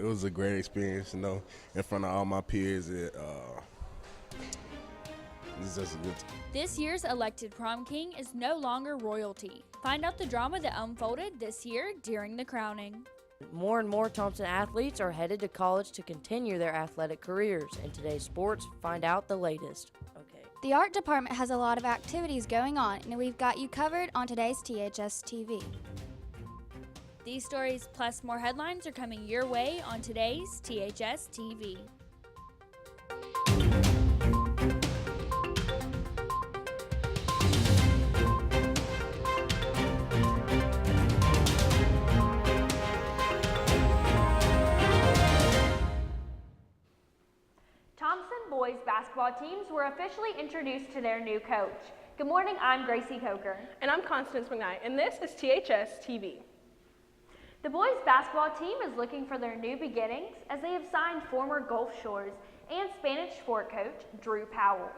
it was a great experience, in front of all my peers. It's just a good time. This year's elected prom king is no longer royalty. Find out the drama that unfolded this year during the crowning. More and more Thompson athletes are headed to college to continue their athletic careers. In today's sports, find out the latest. Okay. The art department has a lot of activities going on, and we've got you covered on today's THS TV. These stories plus more headlines are coming your way on today's THS TV. Thompson boys basketball teams were officially introduced to their new coach. Good morning, I'm Gracie Coker. And I'm Constance McKnight, and this is THS TV. The boys basketball team is looking for their new beginnings as they have signed former Gulf Shores and Spanish Fort coach Drew Powell.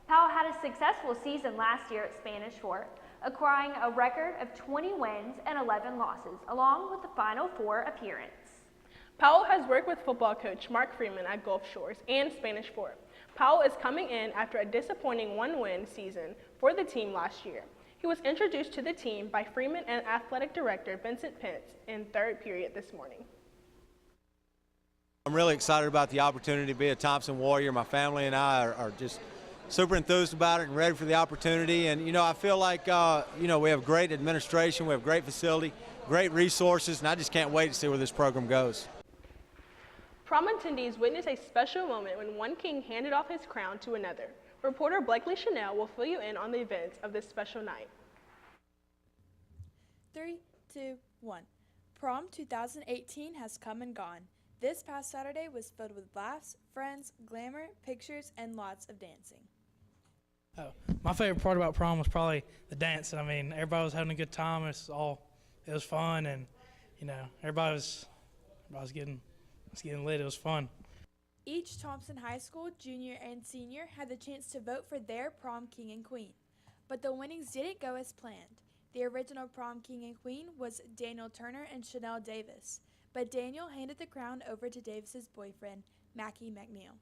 Powell had a successful season last year at Spanish Fort, acquiring a record of 20 wins and 11 losses, along with the Final Four appearance. Powell has worked with football coach Mark Freeman at Gulf Shores and Spanish Fort. Powell is coming in after a disappointing one-win season for the team last year. He was introduced to the team by Freeman and athletic director Vincent Pence in third period this morning. I'm really excited about the opportunity to be a Thompson Warrior. My family and I are just super enthused about it and ready for the opportunity. And, I feel like, we have great administration, we have great facility, great resources, and I just can't wait to see where this program goes. Prom attendees witnessed a special moment when one king handed off his crown to another. Reporter Blakely Chanel will fill you in on the events of this special night. 3, 2, 1. Prom 2018 has come and gone. This past Saturday was filled with laughs, friends, glamour, pictures, and lots of dancing. Oh, my favorite part about prom was probably the dancing. I mean, everybody was having a good time. It was fun, and everybody was getting lit. It was fun. Each Thompson High School junior and senior had the chance to vote for their prom king and queen, but the winnings didn't go as planned. The original prom king and queen was Daniel Turner and Chanel Davis, but Daniel handed the crown over to Davis's boyfriend, Mackie McNeil.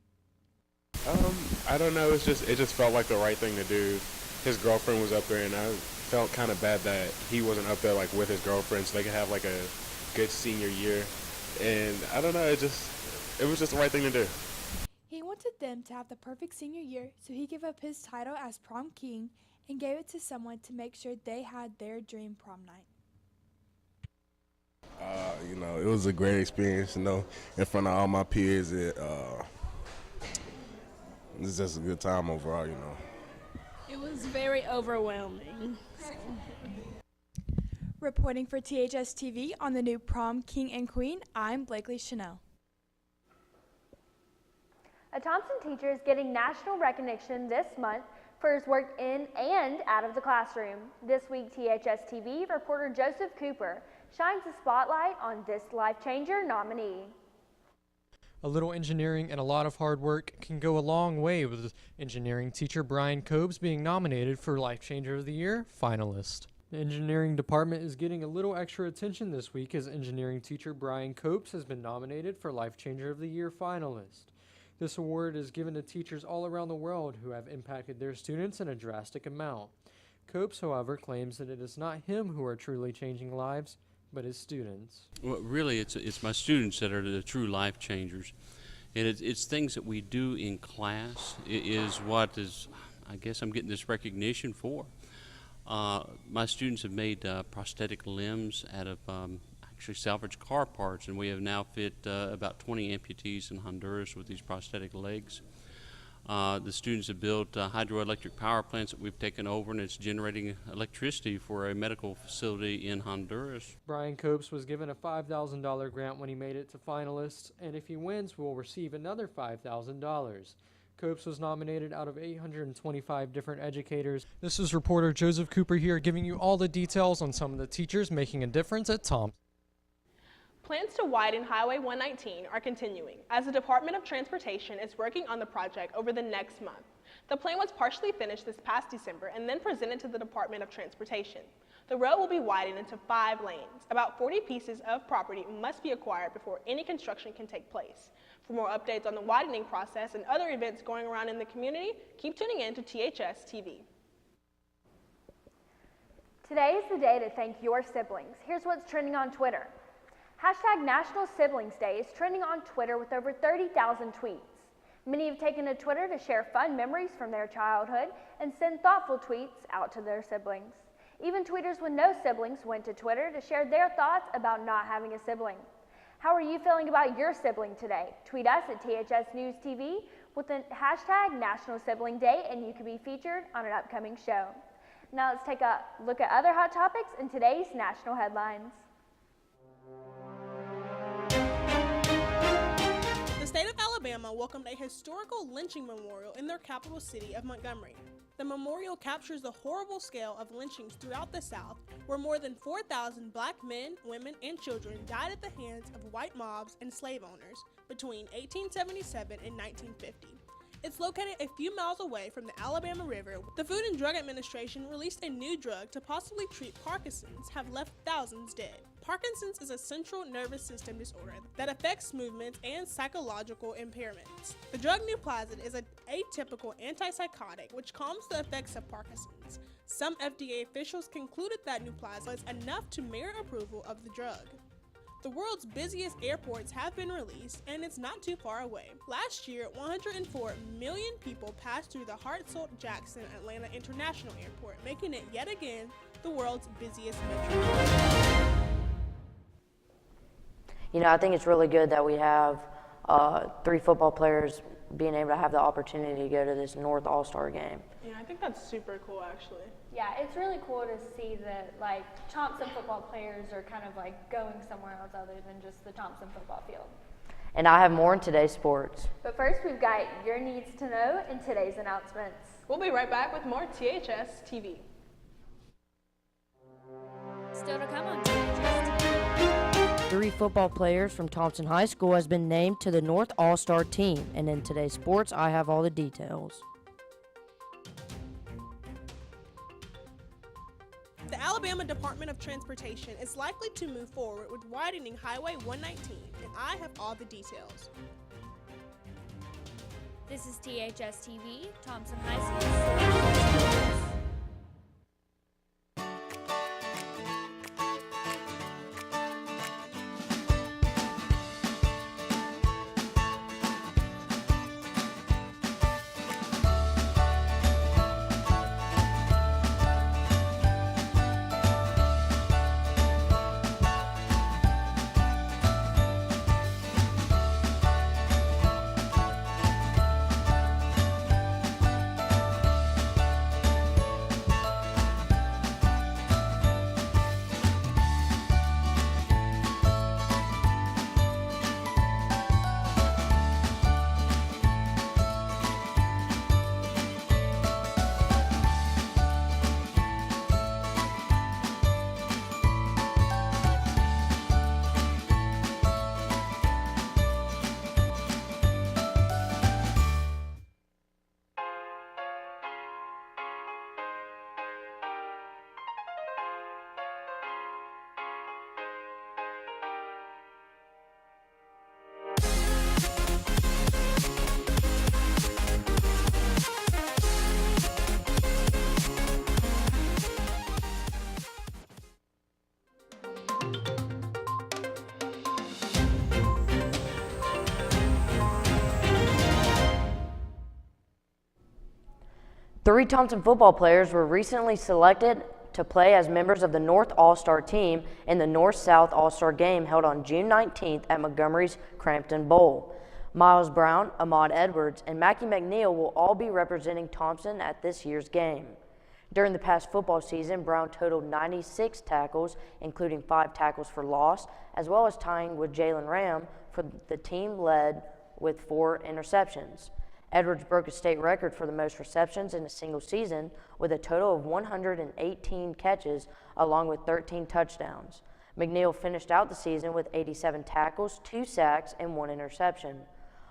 I don't know. It just felt like the right thing to do. His girlfriend was up there, and I felt kind of bad that he wasn't up there with his girlfriend, so they could have a good senior year. And I don't know. It was just the right thing to do. He wanted them to have the perfect senior year, so he gave up his title as prom king and gave it to someone to make sure they had their dream prom night. It was a great experience, in front of all my peers. It's just a good time overall, It was very overwhelming. Reporting for THS TV on the new prom king and queen, I'm Blakely Chanel. A Thompson teacher is getting national recognition this month for his work in and out of the classroom. This week, THS TV reporter Joseph Cooper shines a spotlight on this Life Changer nominee. A little engineering and a lot of hard work can go a long way with engineering teacher Brian Cobes being nominated for Life Changer of the Year finalist. The engineering department is getting a little extra attention this week as engineering teacher Brian Copes has been nominated for Life Changer of the Year finalist. This award is given to teachers all around the world who have impacted their students in a drastic amount. Copes, however, claims that it is not him who are truly changing lives, but his students. Well, really, it's my students that are the true life changers. And it's things that we do in class is what is, I guess I'm getting this recognition for. My students have made prosthetic limbs out of actually salvaged car parts, and we have now fit about 20 amputees in Honduras with these prosthetic legs. The students have built hydroelectric power plants that we've taken over, and it's generating electricity for a medical facility in Honduras. Brian Copes was given a $5,000 grant when he made it to finalists, and if he wins, will receive another $5,000. Copes was nominated out of 825 different educators. This is reporter Joseph Cooper here giving you all the details on some of the teachers making a difference at Thompson. Plans to widen Highway 119 are continuing as the Department of Transportation is working on the project over the next month. The plan was partially finished this past December and then presented to the Department of Transportation. The road will be widened into 5 lanes. About 40 pieces of property must be acquired before any construction can take place. For more updates on the widening process and other events going around in the community, keep tuning in to THS TV. Today is the day to thank your siblings. Here's what's trending on Twitter. Hashtag National Siblings Day is trending on Twitter with over 30,000 tweets. Many have taken to Twitter to share fun memories from their childhood and send thoughtful tweets out to their siblings. Even tweeters with no siblings went to Twitter to share their thoughts about not having a sibling. How are you feeling about your sibling today? Tweet us at THS News TV with the hashtag National Sibling Day and you could be featured on an upcoming show. Now let's take a look at other hot topics in today's national headlines. The state of Alabama welcomed a historical lynching memorial in their capital city of Montgomery. The memorial captures the horrible scale of lynchings throughout the South, where more than 4,000 black men, women, and children died at the hands of white mobs and slave owners between 1877 and 1950. It's located a few miles away from the Alabama River. The Food and Drug Administration released a new drug to possibly treat Parkinson's, have left thousands dead. Parkinson's is a central nervous system disorder that affects movements and psychological impairments. The drug Nuplazid is an atypical antipsychotic which calms the effects of Parkinson's. Some FDA officials concluded that Nuplazid was enough to merit approval of the drug. The world's busiest airports have been released, and it's not too far away. Last year, 104 million people passed through the Hartsfield-Jackson Atlanta International Airport, making it yet again the world's busiest metro. You know, I think it's really good that we have 3 football players being able to have the opportunity to go to this North All-Star game. Yeah, I think that's super cool, actually. Yeah, it's really cool to see that, like, Thompson football players are kind of, like, going somewhere else other than just the Thompson football field. And I have more in today's sports. But first, we've got your needs to know in today's announcements. We'll be right back with more THS TV. Still to come on THS TV. 3 football players from Thompson High School has been named to the North All-Star team. And in today's sports, I have all the details. The Alabama Department of Transportation is likely to move forward with widening Highway 119, and I have all the details. This is THS TV, Thompson High School. Three Thompson football players were recently selected to play as members of the North All-Star team in the North-South All-Star game held on June 19th at Montgomery's Crampton Bowl. Miles Brown, Ahmad Edwards, and Mackie McNeil will all be representing Thompson at this year's game. During the past football season, Brown totaled 96 tackles, including 5 tackles for loss, as well as tying with Jalen Ram for the team led with 4 interceptions. Edwards broke a state record for the most receptions in a single season with a total of 118 catches along with 13 touchdowns. McNeil finished out the season with 87 tackles, 2 sacks, and 1 interception.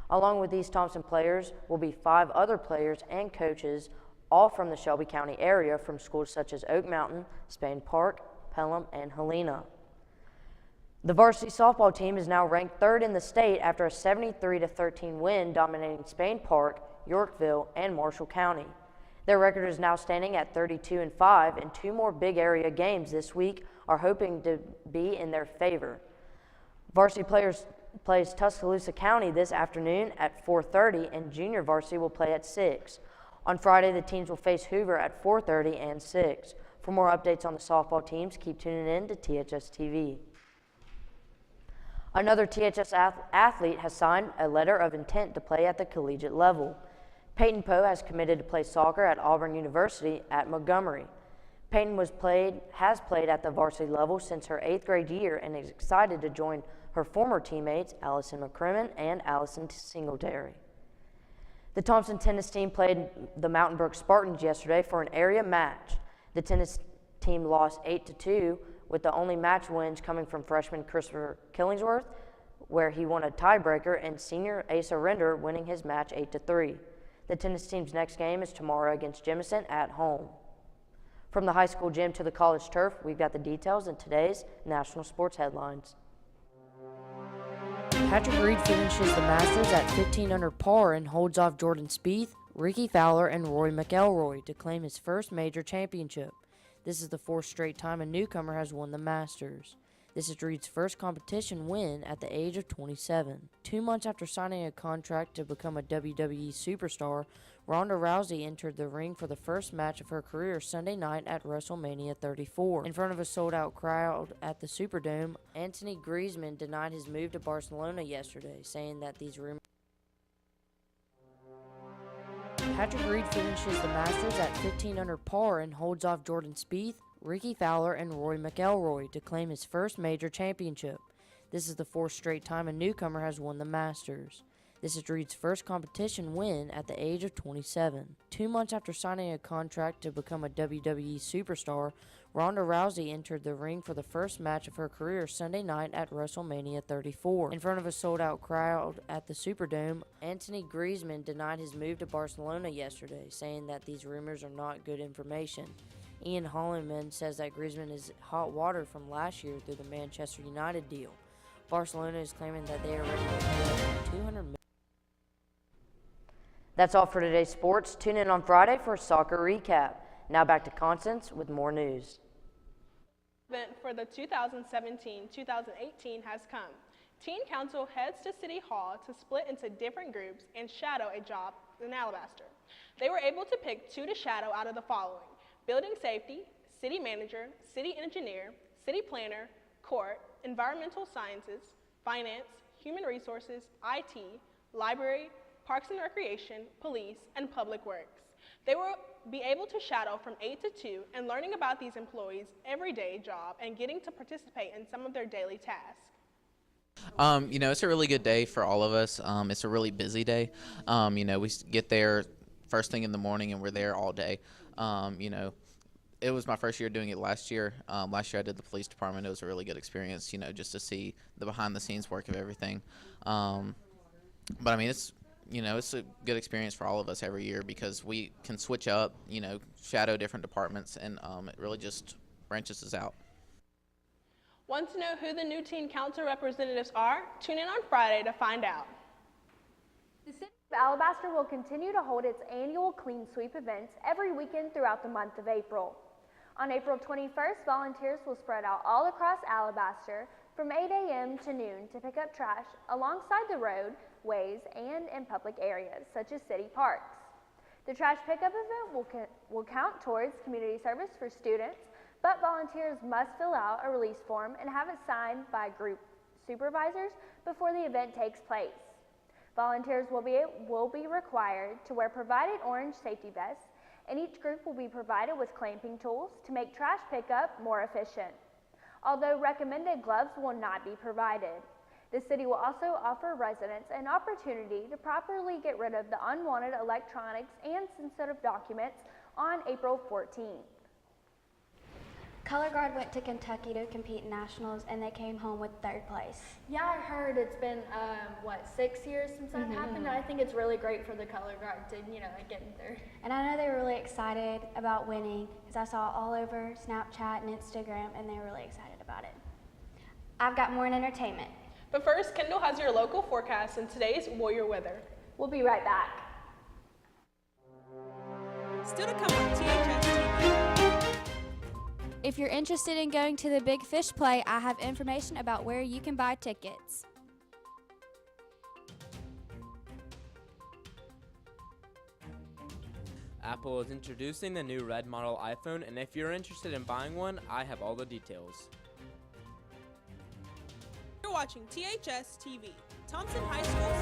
Along with these Thompson players will be 5 other players and coaches, all from the Shelby County area from schools such as Oak Mountain, Spain Park, Pelham, and Helena. The varsity softball team is now ranked 3rd in the state after a 73-13 win dominating Spain Park, Yorkville, and Marshall County. Their record is now standing at 32-5, and 2 more big area games this week are hoping to be in their favor. Varsity plays Tuscaloosa County this afternoon at 4:30, and junior varsity will play at 6. On Friday, the teams will face Hoover at 4:30 and 6. For more updates on the softball teams, keep tuning in to THS TV. Another THS athlete has signed a letter of intent to play at the collegiate level. Peyton Poe has committed to play soccer at Auburn University at Montgomery. Peyton has played at the varsity level since her 8th grade year and is excited to join her former teammates Allison McCrimmon and Allison Singletary. The Thompson tennis team played the Mountain Brook Spartans yesterday for an area match. The tennis team lost 8-2, with the only match wins coming from freshman Christopher Killingsworth, where he won a tiebreaker, and senior Asa Render winning his match 8-3. The tennis team's next game is tomorrow against Jemison at home. From the high school gym to the college turf, we've got the details in today's national sports headlines. Patrick Reed finishes the Masters at 15 under par and holds off Jordan Spieth, Ricky Fowler, and Rory McIlroy to claim his first major championship. This is the 4th straight time a newcomer has won the Masters. This is Reed's first competition win at the age of 27. 2 months after signing a contract to become a WWE superstar, Ronda Rousey entered the ring for the first match of her career Sunday night at WrestleMania 34. In front of a sold-out crowd at the Superdome, Anthony Griezmann denied his move to Barcelona yesterday, saying that these rumors. Patrick Reed finishes the Masters at 15 under par and holds off Jordan Spieth, Ricky Fowler, and Rory McIlroy to claim his first major championship. This is the 4th straight time a newcomer has won the Masters. This is Reed's first competition win at the age of 27. 2 months after signing a contract to become a WWE superstar, Ronda Rousey entered the ring for the first match of her career Sunday night at WrestleMania 34. In front of a sold-out crowd at the Superdome, Anthony Griezmann denied his move to Barcelona yesterday, saying that these rumors are not good information. Ian Holliman says that Griezmann is hot water from last year through the Manchester United deal. Barcelona is claiming that they are ready to pay $200 million. That's all for today's sports. Tune in on Friday for a soccer recap. Now back to Constance with more news. Event for the 2017-2018 has come. Teen Council heads to City Hall to split into different groups and shadow a job in Alabaster. They were able to pick 2 to shadow out of the following: building safety, city manager, city engineer, city planner, court, environmental sciences, finance, human resources, IT, library, parks and recreation, police, and public works. They will be able to shadow from 8 to 2 and learning about these employees' everyday job and getting to participate in some of their daily tasks. You know, it's a really good day for all of us. It's a really busy day. You know, we get there first thing in the morning and we're there all day. You know, it was my first year doing it last year. Last year I did the police department. It was a really good experience, you know, just to see the behind-the-scenes work of everything. But, I mean, it's a good experience for all of us every year because we can switch up, you know, shadow different departments, and it really just branches us out. Want to know who the new Teen Council representatives are? Tune in on Friday to find out. The City of Alabaster will continue to hold its annual Clean Sweep events every weekend throughout the month of April. On April 21st, volunteers will spread out all across Alabaster from 8 a.m. to noon to pick up trash alongside the roadways and in public areas such as city parks. The trash pickup event will count towards community service for students, but volunteers must fill out a release form and have it signed by group supervisors before the event takes place. Volunteers will be required to wear provided orange safety vests, and each group will be provided with clamping tools to make trash pickup more efficient. Although recommended gloves will not be provided. The city will also offer residents an opportunity to properly get rid of the unwanted electronics and sensitive documents on April 14th. Color Guard went to Kentucky to compete in nationals, and they came home with 3rd place. Yeah, I heard it's been, 6 years since that happened, and I think it's really great for the color guard to, like, get in third. And I know they were really excited about winning, because I saw all over Snapchat and Instagram, and they were really excited about it. I've got more in entertainment. But first, Kendall has your local forecast and today's Warrior weather. We'll be right back. Still to come on THS TV. If you're interested in going to the Big Fish play, I have information about where you can buy tickets. Apple is introducing the new red model iPhone, and if you're interested in buying one, I have all the details. You're watching THS TV, Thompson High School.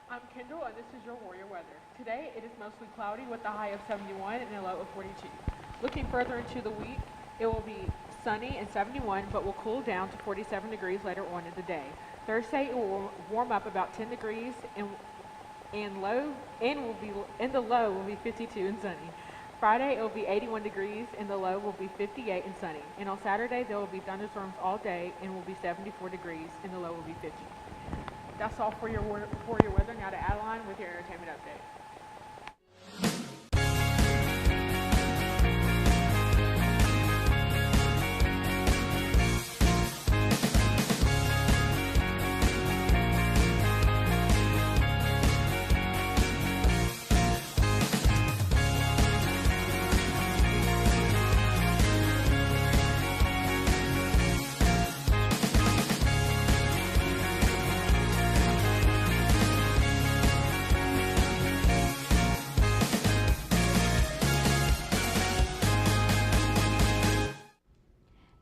I'm Kendall, and this is your Warrior weather. Today, it is mostly cloudy with a high of 71 and a low of 42. Looking further into the week, it will be sunny and 71, but will cool down to 47 degrees later on in the day. Thursday, it will warm up about 10 degrees and the low will be 52 and sunny. Friday, it will be 81 degrees and the low will be 58 and sunny. And on Saturday, there will be thunderstorms all day and will be 74 degrees and the low will be 50. That's all for your weather. Now to Adeline with your entertainment update.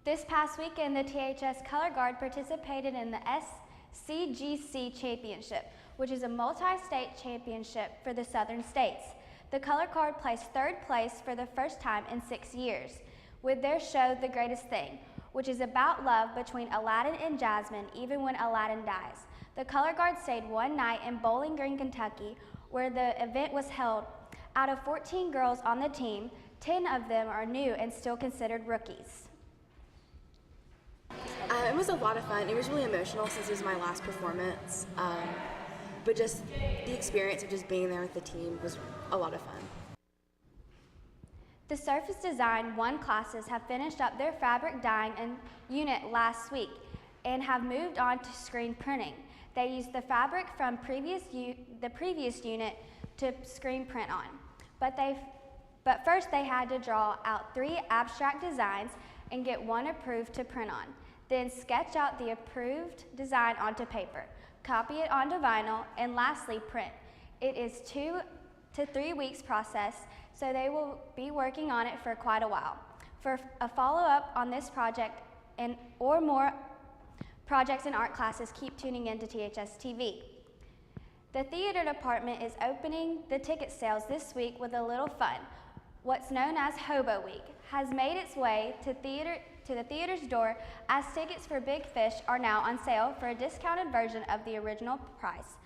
This past weekend, the THS Color Guard participated in the SCGC Championship, which is a multi-state championship for the southern states. The Color Guard placed 3rd place for the first time in 6 years with their show, The Greatest Thing, which is about love between Aladdin and Jasmine even when Aladdin dies. The Color Guard stayed one night in Bowling Green, Kentucky, where the event was held. Out of 14 girls on the team, 10 of them are new and still considered rookies. It was a lot of fun. It was really emotional since it was my last performance, but just the experience of just being there with the team was a lot of fun. The Surface Design 1 classes have finished up their fabric dyeing unit last week and have moved on to screen printing. They used the fabric from the previous unit to screen print on, but first they had to draw out 3 abstract designs and get 1 approved to print on. Then sketch out the approved design onto paper, copy it onto vinyl, and lastly print. It is 2 to 3 weeks process, so they will be working on it for quite a while. For a follow-up on this project or more projects and art classes, keep tuning in to THS TV. The theater department is opening the ticket sales this week with a little fun. What's known as Hobo Week has made its way to the theater's door, as tickets for Big Fish are now on sale for a discounted version of the original price,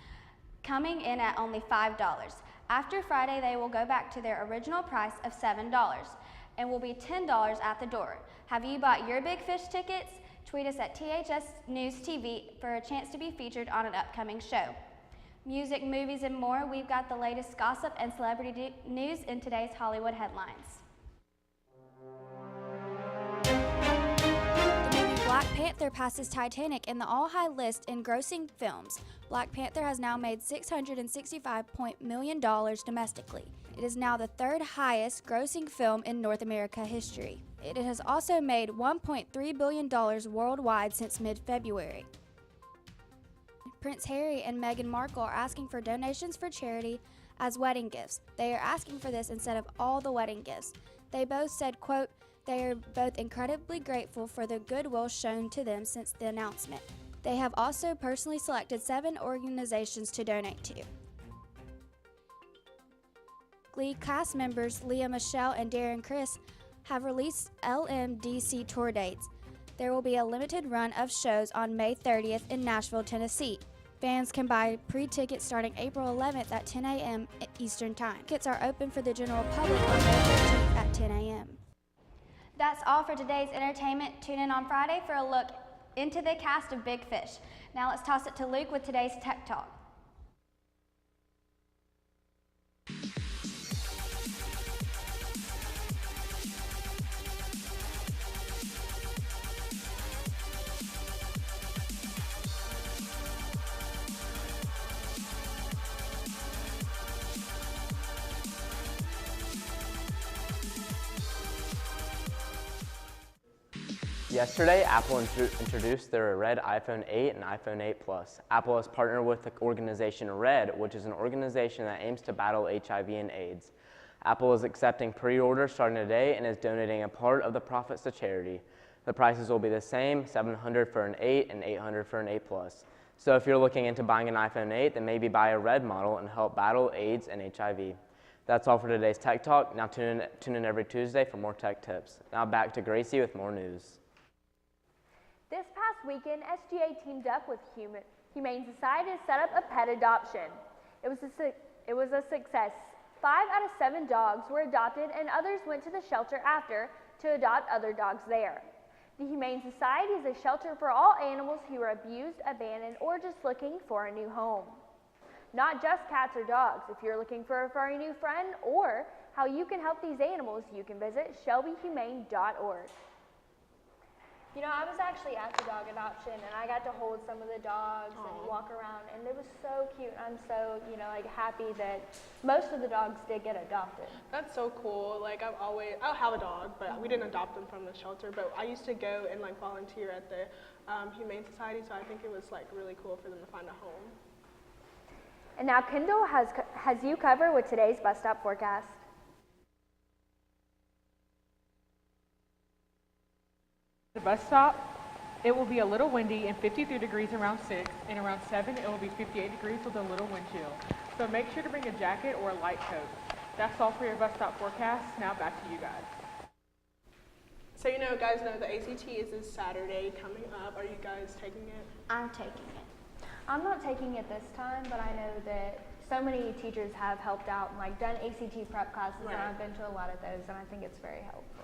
coming in at only $5. After Friday, they will go back to their original price of $7 and will be $10 at the door. Have you bought your Big Fish tickets? Tweet us at THS News TV for a chance to be featured on an upcoming show. Music, movies, and more, we've got the latest gossip and celebrity news in today's Hollywood headlines. The movie Black Panther passes Titanic in the all-high list in grossing films. Black Panther has now made $665 million domestically. It is now the third highest grossing film in North America history. It has also made $1.3 billion worldwide since mid-February. Prince Harry and Meghan Markle are asking for donations for charity as wedding gifts. They are asking for this instead of all the wedding gifts. They both said, quote, they are both incredibly grateful for the goodwill shown to them since the announcement. They have also personally selected 7 organizations to donate to. Glee cast members Leah Michelle and Darren Criss have released LMDC tour dates. There will be a limited run of shows on May 30th in Nashville, Tennessee. Fans can buy pre-tickets starting April 11th at 10 a.m. Eastern Time. Tickets are open for the general public on May 13th at 10 a.m. That's all for today's entertainment. Tune in on Friday for a look into the cast of Big Fish. Now let's toss it to Luke with today's Tech Talk. Yesterday, Apple introduced their Red iPhone 8 and iPhone 8 Plus. Apple has partnered with the organization Red, which is an organization that aims to battle HIV and AIDS. Apple is accepting pre-orders starting today and is donating a part of the profits to charity. The prices will be the same, $700 for an 8 and $800 for an 8 Plus. So if you're looking into buying an iPhone 8, then maybe buy a Red model and help battle AIDS and HIV. That's all for today's Tech Talk. Now tune in every Tuesday for more tech tips. Now back to Gracie with more news. This past weekend, SGA teamed up with Humane Society to set up a pet adoption. It was a success. 5 out of 7 dogs were adopted and others went to the shelter after to adopt other dogs there. The Humane Society is a shelter for all animals who are abused, abandoned, or just looking for a new home. Not just cats or dogs. If you're looking for a furry new friend or how you can help these animals, you can visit shelbyhumane.org. You know, I was actually at the dog adoption and I got to hold some of the dogs and walk around, and it was so cute. I'm so, happy that most of the dogs did get adopted. That's so cool. Like I'll have a dog, but we didn't adopt them from the shelter, but I used to go and volunteer at the Humane Society, so I think it was really cool for them to find a home. And now Kendall has you covered with today's bus stop forecast. The bus stop, it will be a little windy and 53 degrees around 6, and around 7 it will be 58 degrees with a little wind chill. So make sure to bring a jacket or a light coat. That's all for your bus stop forecast. Now back to you guys. So guys know the ACT is this Saturday coming up. Are you guys taking it? I'm taking it. I'm not taking it this time, but I know that so many teachers have helped out and done ACT prep classes, and I've been to a lot of those, and I think it's very helpful.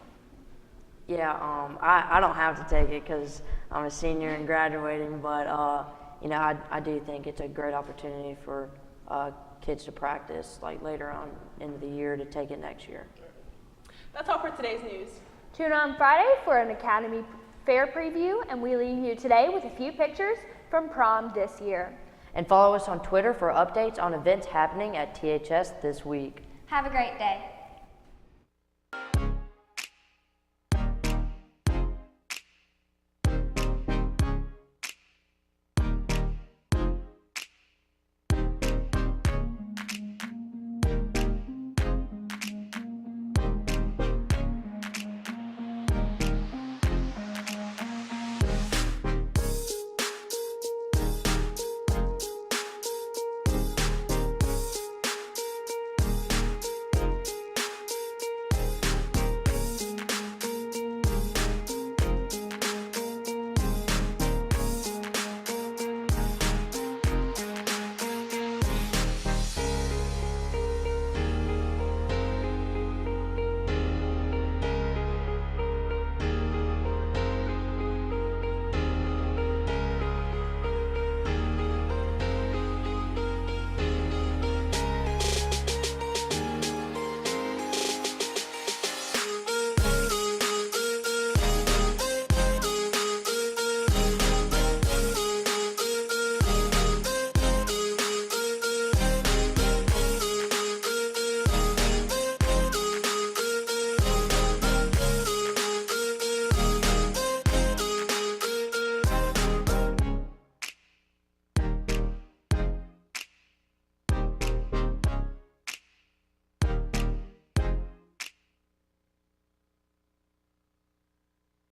Yeah, I don't have to take it because I'm a senior and graduating, but I do think it's a great opportunity for kids to practice later on in the year to take it next year. That's all for today's news. Tune on Friday for an Academy Fair preview, and we leave you today with a few pictures from prom this year. And follow us on Twitter for updates on events happening at THS this week. Have a great day.